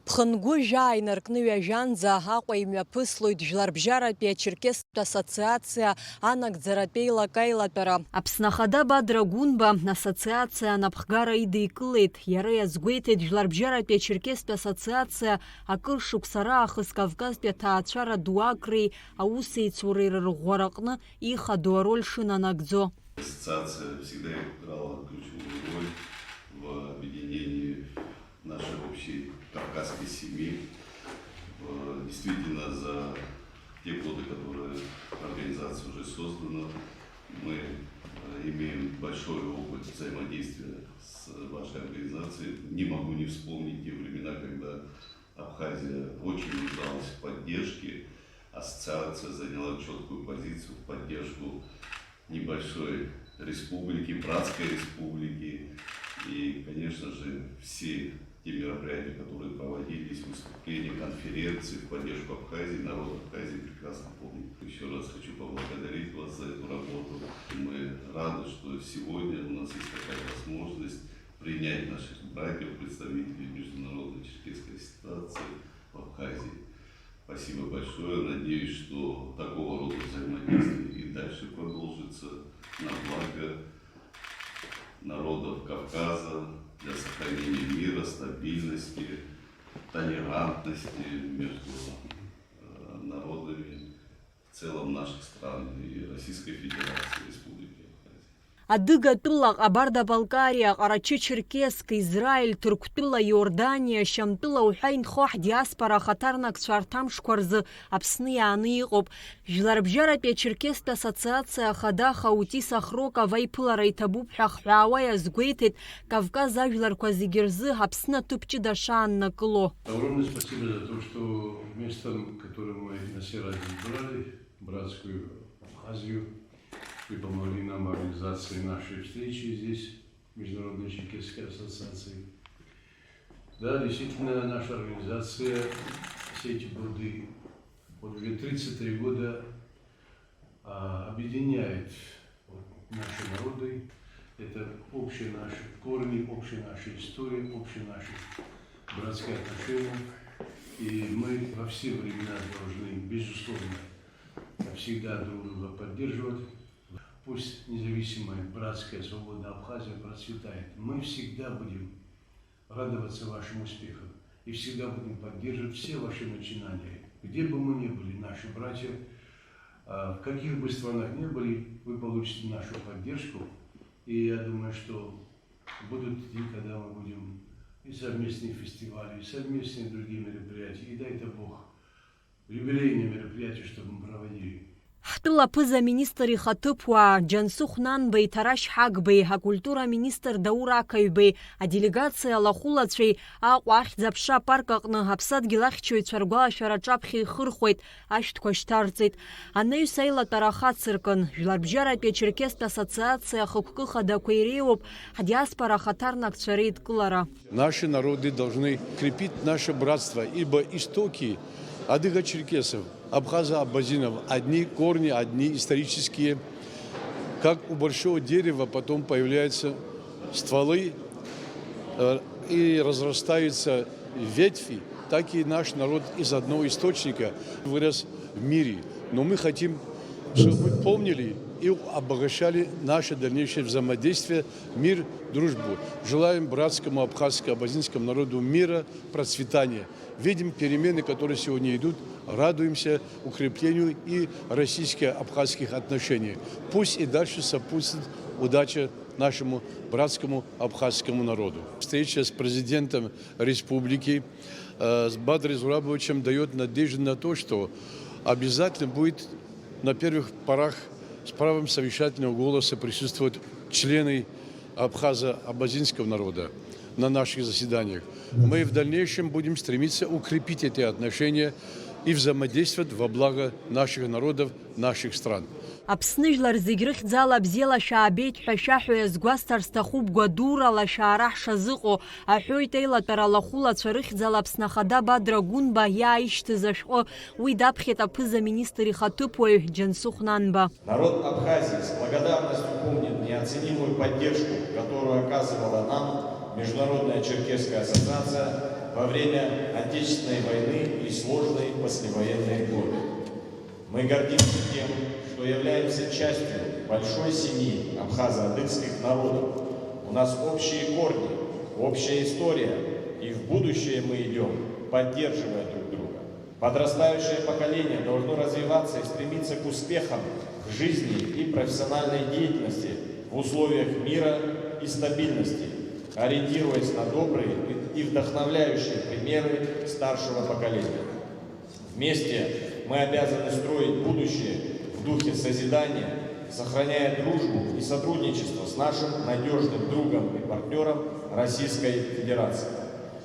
Пхынгужа инаркны жанза Аҟәа имҩаԥыслоит Жәларбжьаратәи Ачерқьестә ассоциациа анагӡаратәи еилакаеилатәара. Аԥсны ахада Бадра Гәынба ассоциациа анапхгара идикылеит. Иара иазгәеиҭеит Жәларбжьаратәи Ачерқьестә ассоциациа акыр шықәса раахыс Кавказтәи аҭаацәара дуакреи аусеицуреи рырӷәӷәараҟны ихадоу ароль шынанагӡо. Ассоциация всегда играла ключевую роль в объединении нашей общей кавказской семьи. Действительно, за те годы, которые организация уже создана, мы имеем большой опыт взаимодействия с вашей организацией. Не могу не вспомнить те времена, когда Абхазия очень нуждалась в поддержке. Ассоциация заняла четкую позицию в поддержку небольшой республики, братской республики. И, конечно же, все те мероприятия, которые проводились, выступления, конференции в поддержку Абхазии, народ Абхазии прекрасно помнит. Еще раз хочу поблагодарить вас за эту работу. Мы рады, что сегодня у нас есть такая возможность принять наших братьев, представителей Международной Черкесской ассоциации в Абхазии. Спасибо большое. Надеюсь, что такого рода взаимодействие и дальше продолжится на благо народов Кавказа, для сохранения мира, стабильности, толерантности между народами в целом наших стран и Российской Федерации, Республики. Адыга тыла, Кабарда-Балкария, Карачи-Черкесск, Израиль, Түрктыла, Иордания, Шамтыла, Ухайн, Хох, диаспора, Хатарнак, Шартам, Шкварзы, Апсны, Аныйкоп, Жәларбжьаратәи Ачерқьестә ассоциация Хада, Хаутиса, Хрока, Вайпылара, Итабуп, Хахуауая, Згуейтит, Кавказ, Ажәларқәа зегьы рзы, Аԥсны аҭыԥ шааннакыло. Огромное спасибо за то, что местом, которое мы на сей раз избрали, братскую Абхазию, вы помогли нам в организации нашей встречи здесь, Международной Черкесской ассоциации. Да, действительно, наша организация все эти годы, вот уже 33 года, объединяет наши народы. Это общие наши корни, общая наша история, общие наши братские отношения. И мы во все времена должны, безусловно, всегда друг друга поддерживать. Пусть независимая, братская, свободная Абхазия процветает. Мы всегда будем радоваться вашим успехам и всегда будем поддерживать все ваши начинания. Где бы мы ни были, наши братья, в каких бы странах ни были, вы получите нашу поддержку. И я думаю, что будут дни, когда мы будем и совместные фестивали, и совместные другие мероприятия. И дай-то Бог, юбилейные мероприятия, чтобы мы проводили. Ҳтыла ԥыза министр ихаҭыԥуаа Џьансыхә Нанбеи, Ҭарашь Ҳагбеи, акультура министр Даур Ақаҩбеи, аделегациа алахәылацәеи Аҟәа ахьӡ-аԥша апарк аҟны аԥсадгьыл ахьчаҩцәа ргәалашәара аҿаԥхьа ихырхуеит, ашәҭқәа шьҭарҵеит. Анаҩс аилатәара ахацыркын, Жәларбжьаратәи Ачерқьестә ассоциациа ахықәкы хадақәа иреиуоуп ҳдиаспора ахаҭарнакцәа реидкылара. Наши народы должны крепить наше братство, ибо истоки адыго-черкесов, абхазо-абазинов, одни корни, одни исторические. Как у большого дерева потом появляются стволы и разрастаются ветви, так и наш народ из одного источника вырос в мире. Но мы хотим, чтобы мы помнили и обогащали наше дальнейшее взаимодействие, мир, дружбу. Желаем братскому абхазско-абазинскому народу мира, процветания. Видим перемены, которые сегодня идут, радуемся укреплению и российско-абхазских отношений. Пусть и дальше сопутствует удача нашему братскому абхазскому народу. Встреча с президентом республики, с Бадрой Зурабовичем, дает надежду на то, что обязательно будет на первых порах с правом совещательного голоса присутствовать члены абхазо-абазинского народа на наших заседаниях. Мы в дальнейшем будем стремиться укрепить эти отношения и взаимодействовать во благо наших народов, наших стран. Аԥсны жәлар зегь рыхьӡала бзиала шәаабеит ҳәа шәаҳәо иазгәасҭар сҭахуп гәадурала шәаара ҳшазыҟоу, аҳәоит еилатәара алахәылацәа рыхьӡала Аԥсны ахада Бадра Гәынба иааишьҭыз ашәҟәы. Уи даԥхьеит аԥыза министр ихаҭыԥуаҩ Џьансыхә Нанба. Народ Абхазии с благодарностью помнит неоценимую поддержку, которую оказывала нам Международная Черкесская ассоциация во время Отечественной войны и сложные послевоенные годы. Мы гордимся тем, что являемся частью большой семьи абхазо-адыгских народов. У нас общие корни, общая история, и в будущее мы идем, поддерживая друг друга. Подрастающее поколение должно развиваться и стремиться к успехам в жизни и профессиональной деятельности в условиях мира и стабильности, ориентируясь на добрые и вдохновляющие примеры старшего поколения. Вместе мы обязаны строить будущее в духе созидания, сохраняя дружбу и сотрудничество с нашим надежным другом и партнером Российской Федерации.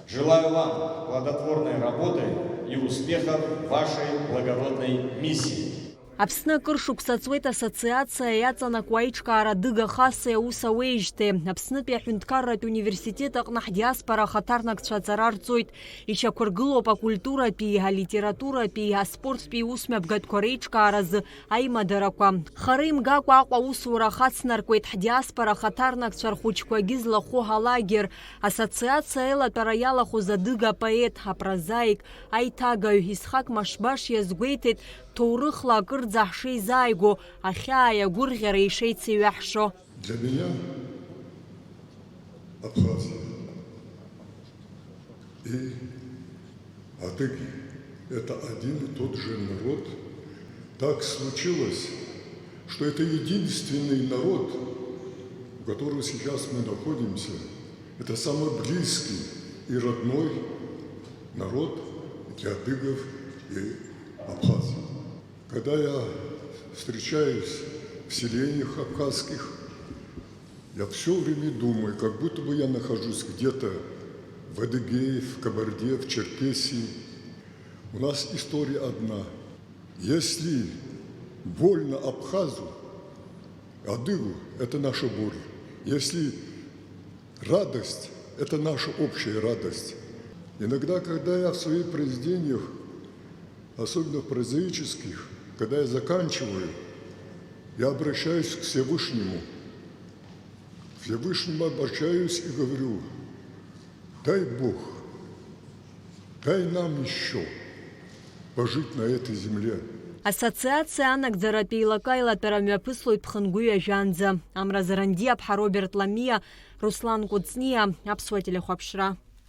Желаю вам плодотворной работы и успехов в вашей благородной миссии. Аԥсны акыр шықәса ацуеит ассоциациа иаҵанакуа аиҿкаара адыга хаса аус ауеижьҭеи. Аԥснытәи аҳәынҭқарратә университет аҟны ҳдиаспора ахаҭарнакцәа аҵара рҵоит. Ичақәыргылоуп акультуратәи, алитературатәи, аспорттәи усмҩаԥгатәқәа реиҿкааразы аимадарақәа. Хара имгакәа Аҟәа аусура ахацнаркуеит ҳдиаспора ахаҭарнакцәа рхәыҷқәагьы злахәу ҳалагер. Ассоциациа аилатәара иалахәыз адыга апоет, апрозаик, аиҭагаҩ Исхак Машбаш иазгәеиҭеит ҭоурыхла акырӡа ҳшеизааигәо, ахьаа иагәырӷьара ишеицеиҩаҳшо. Для меня Абхазия и адыги – это один и тот же народ. Так случилось, что это единственный народ, у которого сейчас мы находимся. Это самый близкий и родной народ для адыгов и Абхазии. Когда я встречаюсь в селениях абхазских, я все время думаю, как будто бы я нахожусь где-то в Адыгее, в Кабарде, в Черкесии. У нас история одна. Если больно абхазу, адыгу – это наша боль. Если радость – это наша общая радость. Иногда, когда я в своих произведениях, особенно в прозаических, когда я заканчиваю, я обращаюсь к Всевышнему. К Всевышнему обращаюсь и говорю: дай Бог, дай нам еще пожить на этой земле. Ассоциациа анагӡаратәи еилакаилатәара мҩаԥыслоит Ԥхынгәи ажәанӡа. Амра Заранди, Аԥҳа Роберт Ламиа, Руслан Кәыҵниа, Аԥсуа телехәаԥшра.